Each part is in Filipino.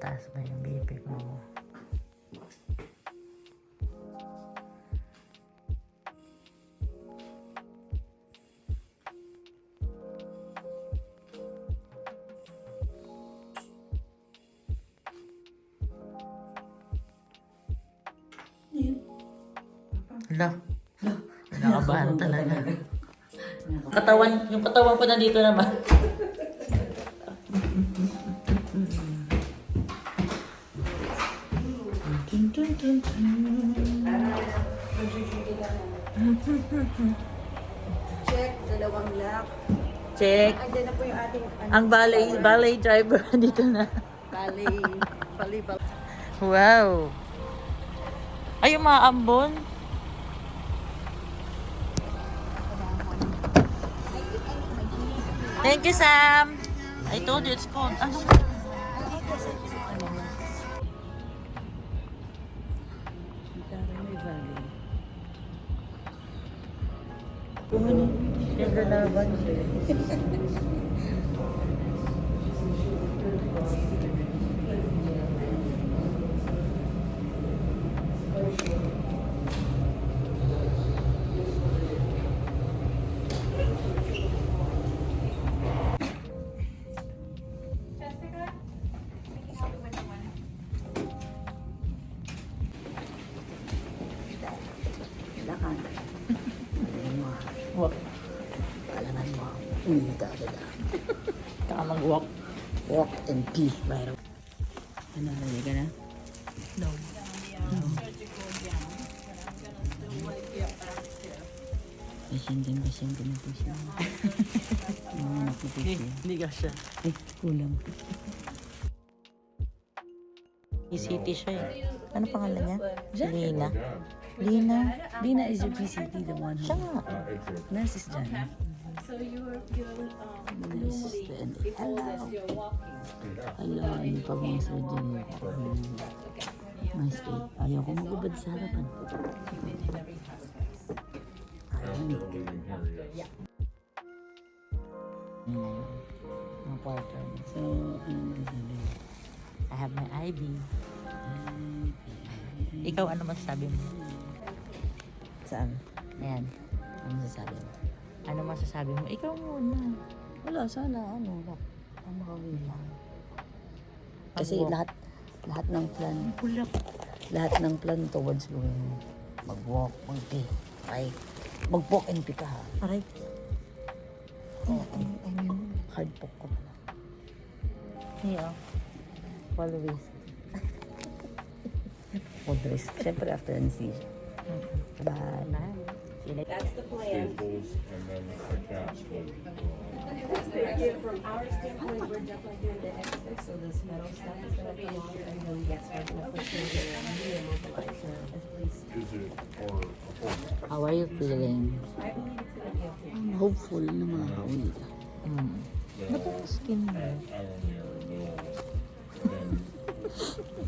mataas ba yung BP ko? Hala. Nakabahan talaga. Yung katawan ko nandito naman. Check, dalawang lock. Check. Andiyan na po yung ating Ang valet driver dito na. bali. Wow. Ay, yung mga ambon. Thank you, Sam. I told you it's cold. Ano? Siyempre laban siya. Kailangan. Walk. Kailangan mo. Uwi ka agad. Saka mag-walk. Walk and pee. Mayroon. Ano, ready ka na? No. Pasyente na po siya. Mga anak na po siya. Hindi ka siya. Ay, kulang. PCT siya eh. Ano pangalan niya? Lina. Lina. Dina is your PCT, the one Siya who... nga. Nurse is Jana. So you're Nurse is the... Hello, hindi pa mga surgeon. Mas ayaw ko magubad sa harapan. Ang partner niya. So, ano sabi? I have my IV. Ikaw, ano masasabi mo? Saan? Ayan. Ano sasabi mo? Ano masasabi mo? Ikaw muna. Wala, sana ano, makawin lang. Kasi Mag-walk. lahat ng plan, Bulak. lahat ng plan towards going mag-walk, mag-pee, right? Mag-walk and pee ka ha. Aray. Hard walk ko pala. Yeah. Always. Full risk. Siyempre after anesthesia. Bye. That's the plan. Staples and then a cast. From our standpoint, we're definitely doing the X-fix, so this metal stuff is gonna come off and then we get started with the immobilizer. Is it or a full? How are you feeling? I believe it's gonna be okay. I'm hopeful na makakauwi ka. Ba't ang skin mo? Iron or mill, then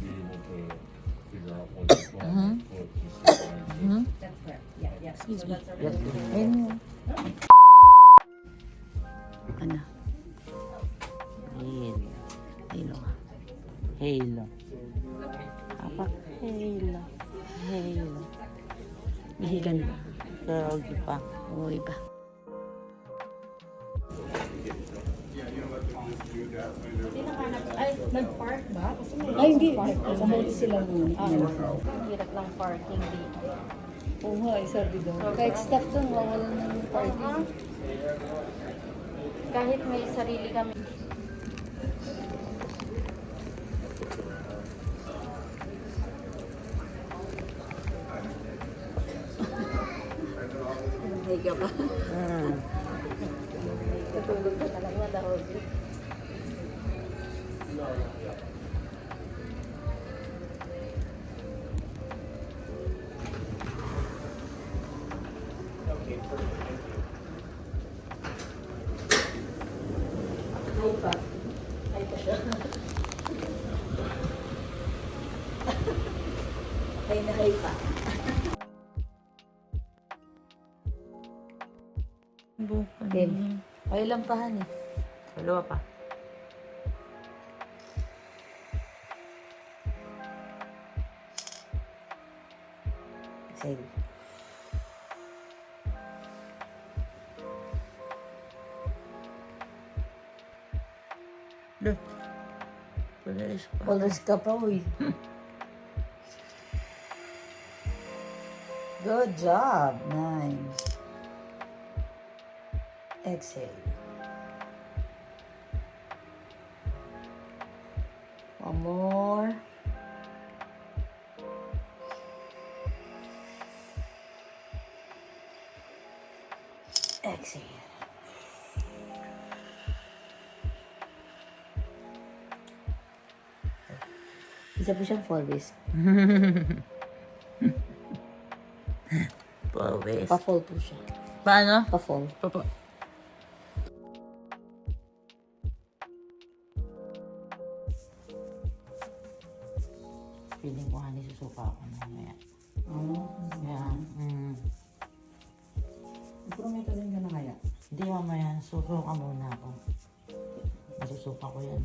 be able to figure out what the plan foot to see. That's correct. Yeah. Excuse So me. that's our Yes, Ayun. Ano? Halo. Hilo ka. Halo. Apa? Halo. Halo. Ihigan ba? Pero okay pa. Uwi pa. Ay, nag-park ba? Ay, hindi. Kamuti sila muna. Hirap lang parking dito. Oo nga, sabi daw. Kahit staff doon, wawalan ng parking. Kahit may sarili kami. Hindi ka ba? Natulog ka na lang na dahil. Hi pa. Hi pa siya. Hi na hi pa. Bukan. Game. Okay lang pa, honey. Dalawa pa. Exhale. Look. Pularis pa. Colors ka pa, uy. Good job. Nice. Exhale. One more. Exhale. Isa po siyang fall risk. Pawis. Pa-fall po siya. Paano? Pa-fall. Papa. Feeling ko honey susuka ako mamaya. Oo. Yeah. Pero may talim ka na kaya. Hindi mamaya, susuka muna ako. Masusuka ko yan.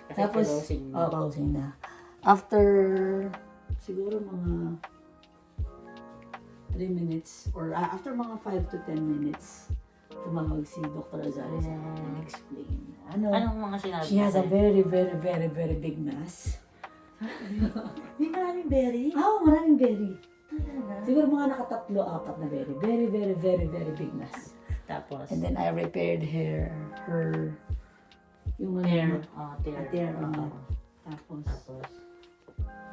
Kasi Tapos, closing na. closing na. After, siguro mga 3 minutes, or after mga 5 to 10 minutes, tumawag si Dr. Azares and explain. Anong mga sinabi? She has a sa'yo? very, very, very, very big mass. May maraming berry? Maraming berry. Talaga? Siguro mga nakatatlo, apat na berry. Very, very, very, very big mass. Tapos, And then I repaired her, yung tear. tear. Tapos,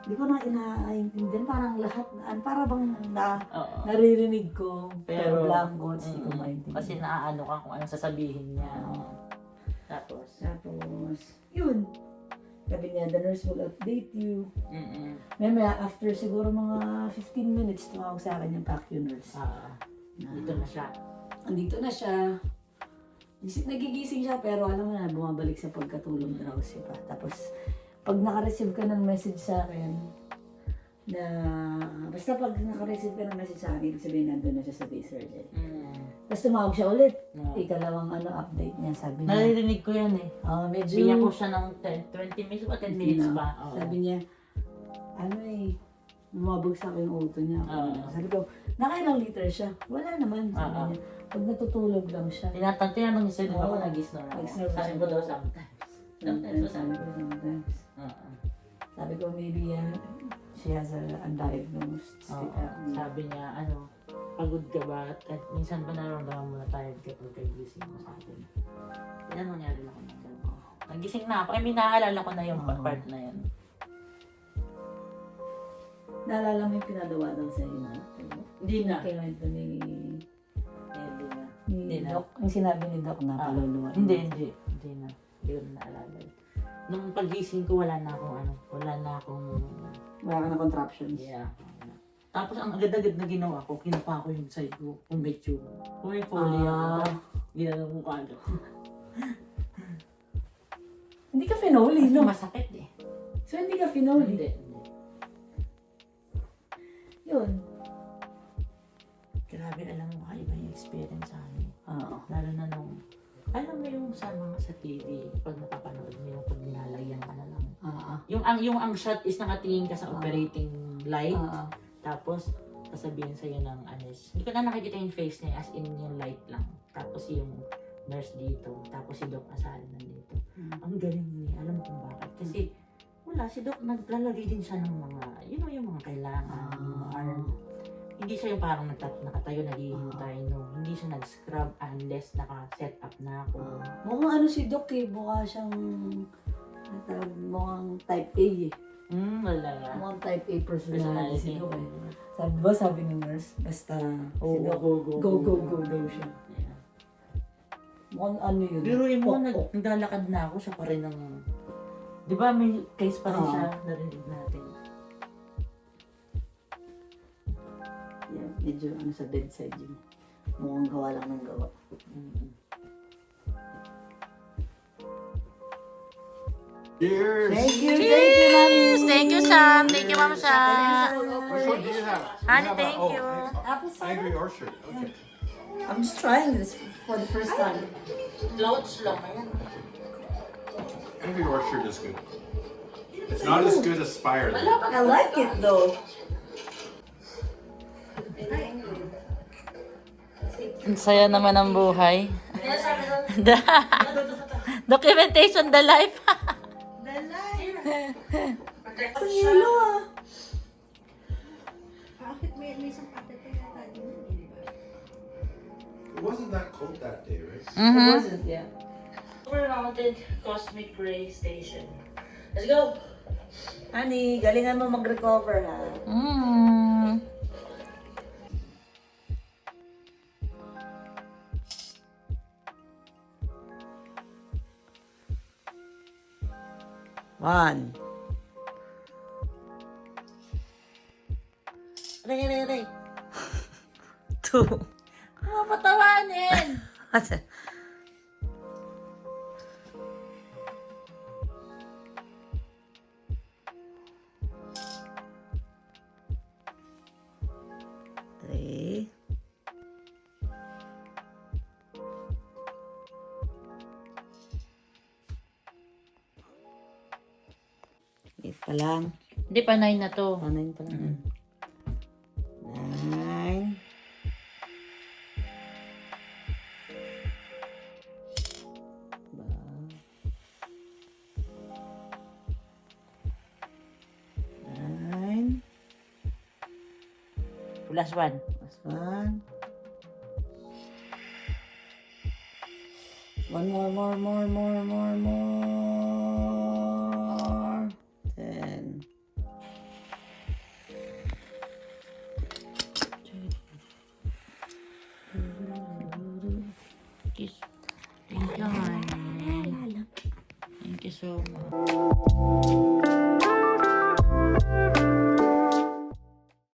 di ko na inaintindihan, parang lahat, para bang Oo. naririnig ko, pero Pero, blankboards, di ko maintindihan. Kasi naaano ka kung anong sasabihin niya. Tapos, Yun. Sabi niya, the nurse will update you. mm Maya, after siguro mga 15 minutes, tumawag sa akin yung PACU nurse. dito na siya. Andito na siya. Nagigising siya, pero alam mo na, bumabalik sa pagkatulog, drowsy pa. Tapos, pag naka-receive ka ng message sa akin, na, basta pag naka-receive ka ng message sa akin, ibig sabihin nandun na siya sa day surgery. Tapos tumawag siya ulit. No. Ikalawang update niya, sabi niya. Naririnig ko yan eh. Medyo, Bigyan ko siya ng 20 minutes o 10 minutes na. pa. Oo. Sabi niya, bumabagsak yung auto niya. Sabi ko, nakailang liter siya? Wala naman. Sabi niya, pag natutulog lang siya. Tinanong niya sa'yo, ako Oo. nag-snore ako. Nag-snore Sabi ko daw sometimes. Sometimes. Sometimes. Sabi ko, maybe she has a undiagnosed Oo. Sabi niya, pagod ka ba? At minsan ba nararamdaman mo na tired ka pag kagising mo sa akin? Yan ang nangyari lang ako ng gano'n. Nagising na ako. I mean, naaalala ko na yung part na yan. Naalala mo yung pinagawa daw sa iyo na? Hindi na. Kwento ni Hindi na. Doc. Yung sinabi ni Doc na paluluwa. Hindi na. Hindi ko na naalala. Nung pagising ko, wala na akong Wala ka na contraptions. yeah. Tapos ang agad-agad na ginawa ko, kinapa ko yung side ko, kung may tube. Kung may folio, ginanong ko agad. Hindi ka phenoli, no? Masakit eh. So, hindi ka phenoli? Hindi. Yun. Grabe, alam mo, kakaiba yung experience sa amin. Oo. Lalo na nung, alam mo yung sa mga sa TV, pag napapanood mo yung pag nilalagyan ka na lang. Yung ang shot is nakatingin ka sa operating light, tapos sasabihin sa'yo ng hindi ko na nakikita yung face niya as in yung light lang. Tapos yung nurse dito, tapos si Doc Asal nandito. Ang galing niya, alam mo kung bakit. Kasi wala, si Doc naglalagay din siya ng mga, yung mga kailangan, yung mga arm. Hindi siya yung parang nakatayo, naghihintay, no. Hindi siya nag-scrub unless naka-set up na ako. Mukhang si Doc mukha siyang mukhang type A eh. Wala yan. Mukhang type A personality si Personality. Doc eh. Sabi ng nurse, basta si Doc, go daw siya. Yeah. Mukhang yun. Biruin mo, Pok-pok. naglalakad na ako, siya pa rin ng... Di ba may case pa rin siya, narinig natin. Yeah, medyo sa bedside yun. Mukhang gawa lang ng gawa. Cheers! Thank you, Mami. Thank you, Sam. Thank you, Ma'am Sam. What shirt do you have? Honey, thank you. Tapos I agree, our shirt. Okay. I'm just trying this for the first time. Clouds lang. Ayan. I think your shirt is good. It's not as good as Spire. though. I like it though. Ang saya naman ng buhay. Documentation the life. Ang yellow ah. It wasn't that cold that day, right? It wasn't, yeah. Overmounted Cosmic Ray Station. Let's go! Honey, galingan mo mag-recover ha. Mm. One. Aray. Two. Mapatawanin! Three. Eight pa lang. Hindi pa 9 na to. Nine pa lang. Nine. Nine. Last one. Last one. One more. 10. Thank you, honey. Thank you so much.